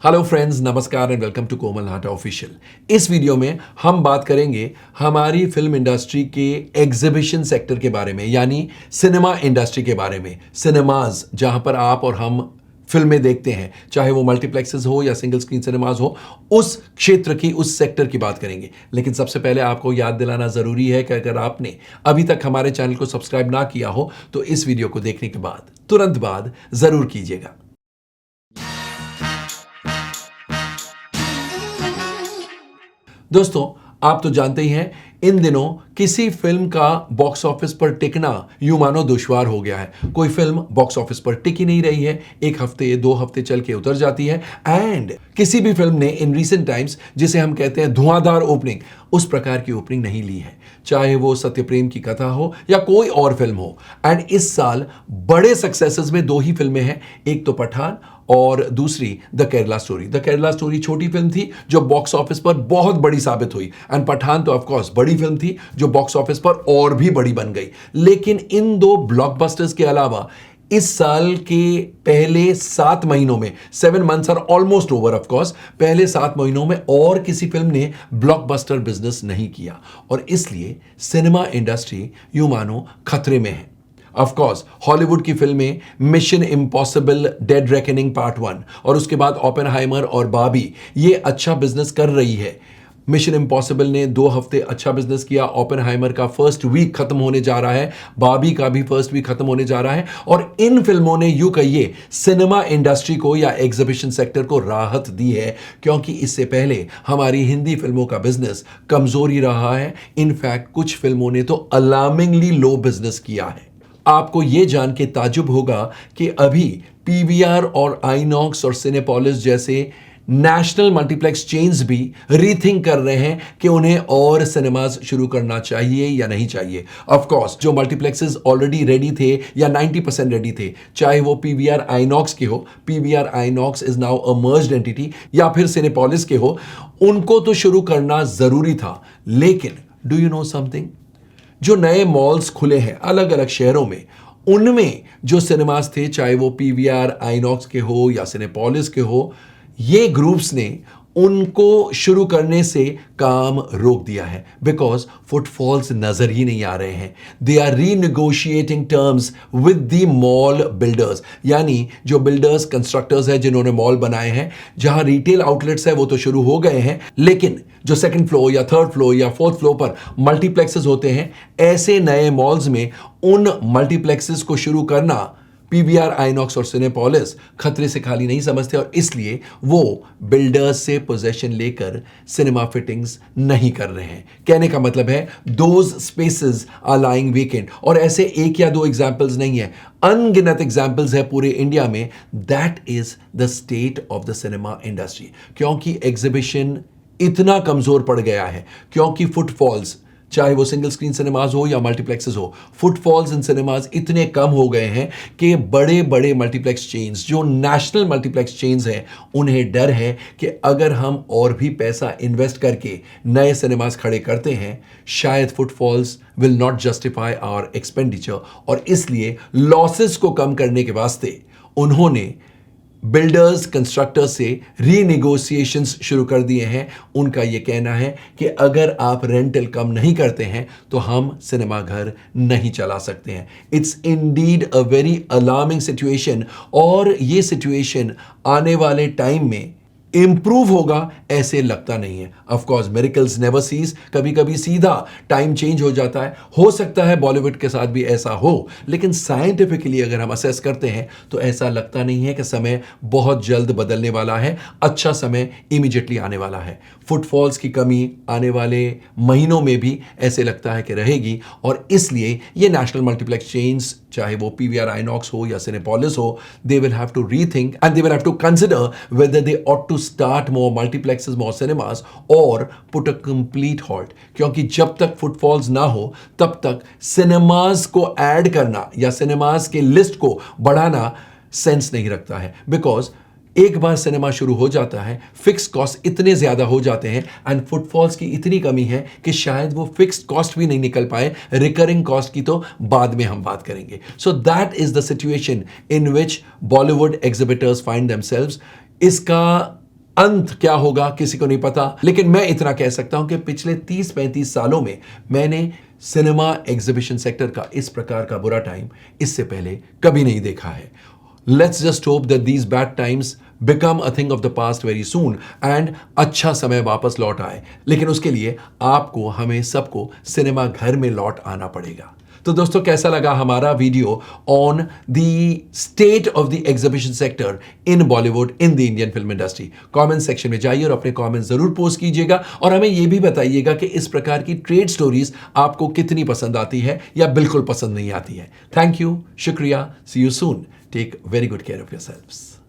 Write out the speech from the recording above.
Hello friends, नमस्कार and welcome to Komal Nahta official. इस video में हम बात करेंगे हमारी फिल्म इंडस्ट्री के एग्जीबिशन सेक्टर के बारे में, यानी सिनेमा इंडस्ट्री के बारे में। सिनेमाज जहां पर आप और हम फिल्में देखते हैं, चाहे वो मल्टीप्लेक्सेस हो या सिंगल स्क्रीन सिनेमाज हो, उस क्षेत्र की, उस सेक्टर की बात करेंगे। लेकिन सबसे पहले आपको याद दिलाना जरूरी है कि अगर आपने अभी तक हमारे चैनल को सब्सक्राइब ना किया हो तो इस वीडियो को देखने के बाद तुरंत बाद जरूर कीजिएगा। दोस्तों, आप तो जानते ही हैं, इन दिनों किसी फिल्म का बॉक्स ऑफिस पर टिकना यूं मानो दुश्वार हो गया है। कोई फिल्म बॉक्स ऑफिस पर टिक ही नहीं रही है, एक हफ्ते 2 हफ्ते चल के उतर जाती है। एंड किसी भी फिल्म ने इन रीसेंट टाइम्स, जिसे हम कहते हैं धुआंधार ओपनिंग, उस प्रकार की ओपनिंग नहीं ली है, चाहे वो सत्यप्रेम की कथा हो या कोई और फिल्म हो। एंड इस साल बड़े सक्सेसेस में 2 ही फिल्में हैं, एक तो पठान और दूसरी the Kerala story. The Kerala story छोटी फिल्म थी जो बॉक्स ऑफिस पर बहुत बड़ी साबित हुई, एंड पठान तो ऑफ कोर्स बड़ी फिल्म थी जो बॉक्स ऑफिस पर और भी बड़ी बन गई। लेकिन इन 2 ब्लॉकबस्टर्स के अलावा इस साल के पहले 7 महीनों में, 7 months are almost over of course, पहले 7 महीनों में और किसी फिल्म ने ब्लॉकबस्टर बिजनेस नहीं किया, और इसलिए सिनेमा इंडस्ट्री यूं मानो खतरे में है। ऑफ कोर्स हॉलीवुड की फिल्में mission impossible dead reckoning part 1 और उसके बाद ओपेनहाइमर और बाबी, ये अच्छा बिजनेस कर रही है। मिशन इम्पॉसिबल ने 2 हफ्ते अच्छा बिजनेस किया, ओपेनहाइमर का फर्स्ट वीक खत्म होने जा रहा है, बाबी का भी फर्स्ट वीक खत्म होने जा रहा है, और इन फिल्मों ने यूं कहिए सिनेमा इंडस्ट्री को या एग्जीबिशन सेक्टर को राहत दी है, क्योंकि इससे पहले हमारी हिंदी फिल्मों का बिजनेस कमजोरी रहा है। इनफैक्ट कुछ फिल्मों ने तो अलार्मिंगली लो बिजनेस किया है। आपको यह जान के ताजुब होगा कि अभी पीवीआर और आइनॉक्स और सिनेपोलिस जैसे नेशनल मल्टीप्लेक्स चेन्स भी रीथिंक कर रहे हैं कि उन्हें और सिनेमाज शुरू करना चाहिए या नहीं चाहिए। ऑफ कोर्स जो मल्टीप्लेक्सेस ऑलरेडी रेडी थे या 90% रेडी थे, चाहे वो पीवीआर आइनॉक्स के हो, PVR INOX is now a merged entity, या फिर सिनेपोलिस के हो, उनको तो शुरू करना जरूरी था। लेकिन डू यू नो समथिंग, जो नए मॉल्स खुले हैं अलग अलग शहरों में, उनमें जो सिनेमास थे, चाहे वो पीवीआर आइनॉक्स के हो या सिनेपोलिस के हो, ये ग्रुप्स ने उनको शुरू करने से काम रोक दिया है, बिकॉज फुटफॉल्स नजर ही नहीं आ रहे हैं। They are renegotiating terms with the mall builders, यानी जो बिल्डर्स कंस्ट्रक्टर्स हैं जिन्होंने मॉल बनाए हैं, जहां रिटेल आउटलेट्स है वो तो शुरू हो गए हैं, लेकिन जो 2nd फ्लोर या 3rd फ्लोर या 4th फ्लोर पर मल्टीप्लेक्सेस होते हैं, ऐसे नए मॉल्स में उन मल्टीप्लेक्सेस को शुरू करना पीवीआर आइनॉक्स और सिनेपोलिस खतरे से खाली नहीं समझते, और इसलिए वो बिल्डर्स से पोजेशन लेकर सिनेमा फिटिंग्स नहीं कर रहे हैं। कहने का मतलब है those spaces are lying vacant, और ऐसे 1 या 2 एग्जांपल्स नहीं है, अनगिनत एग्जांपल्स है पूरे इंडिया में। That is the state of the cinema industry, क्योंकि एग्जीबिशन इतना कमजोर पड़ गया है, क्योंकि फुटफॉल्स, चाहे वो सिंगल स्क्रीन सिनेमाज हो या मल्टीप्लेक्सेस हो, फुटफॉल्स इन सिनेमाज इतने कम हो गए हैं कि बड़े बड़े मल्टीप्लेक्स चेन्स, जो नेशनल मल्टीप्लेक्स चेन्स हैं, उन्हें डर है कि अगर हम और भी पैसा इन्वेस्ट करके नए सिनेमाज खड़े करते हैं, शायद footfalls will not justify our expenditure, और इसलिए लॉसेस को कम करने के वास्ते उन्होंने बिल्डर्स कंस्ट्रक्टर्स से रीनेगोशिएशंस शुरू कर दिए हैं। उनका यह कहना है कि अगर आप रेंटल कम नहीं करते हैं तो हम सिनेमा घर नहीं चला सकते हैं। It's indeed a very alarming situation, और ये सिचुएशन आने वाले टाइम में इंप्रूव होगा ऐसे लगता नहीं है। Of course miracles never cease, कभी कभी सीधा टाइम चेंज हो जाता है, हो सकता है बॉलीवुड के साथ भी ऐसा हो, लेकिन साइंटिफिकली अगर हम असेस करते हैं तो ऐसा लगता नहीं है कि समय बहुत जल्द बदलने वाला है, अच्छा समय इमीडिएटली आने वाला है। फुटफॉल्स की कमी आने वाले महीनों में भी ऐसे लगता है कि रहेगी, और इसलिए ये नेशनल मल्टीप्लेक्स चेन्स, चाहे वो पीवीआर आइनॉक्स हो या सिनेपोलिस हो, they will have to rethink and they will have to consider whether they ought to start more multiplexes, more cinemas, or put a complete halt, क्योंकि जब तक फुटफॉल्स ना हो तब तक सिनेमाज को ऐड करना या सिनेमाज के लिस्ट को बढ़ाना सेंस नहीं रखता है, बिकॉज एक बार सिनेमा शुरू हो जाता है, फिक्स कॉस्ट इतने ज्यादा हो जाते हैं एंड फुटफॉल्स की इतनी कमी है कि शायद वो फिक्स कॉस्ट भी नहीं निकल पाए, रिकरिंग कॉस्ट की तो बाद में हम बात करेंगे। So that is the situation in which Bollywood exhibitors find themselves. इसका अंत क्या होगा किसी को नहीं पता, लेकिन मैं इतना कह सकता हूं कि पिछले 30-35 सालों में मैंने सिनेमा एग्जीबिशन सेक्टर का इस प्रकार का बुरा टाइम इससे पहले कभी नहीं देखा है। Let's just hope that these bad times become a thing of the past very soon and अच्छा समय वापस लौट आए, लेकिन उसके लिए आपको, हमें सबको सिनेमा घर में लौट आना पड़ेगा। तो दोस्तों, कैसा लगा हमारा video on the state of the exhibition sector in Bollywood, in the Indian film industry? Comment section में जाइए और अपने कमेंट जरूर पोस्ट कीजिएगा और हमें यह भी बताइएगा कि इस प्रकार की ट्रेड स्टोरीज आपको कितनी पसंद आती है या बिल्कुल पसंद नहीं आती है। थैंक यू, शुक्रिया, see you soon, take very good care of yourselves.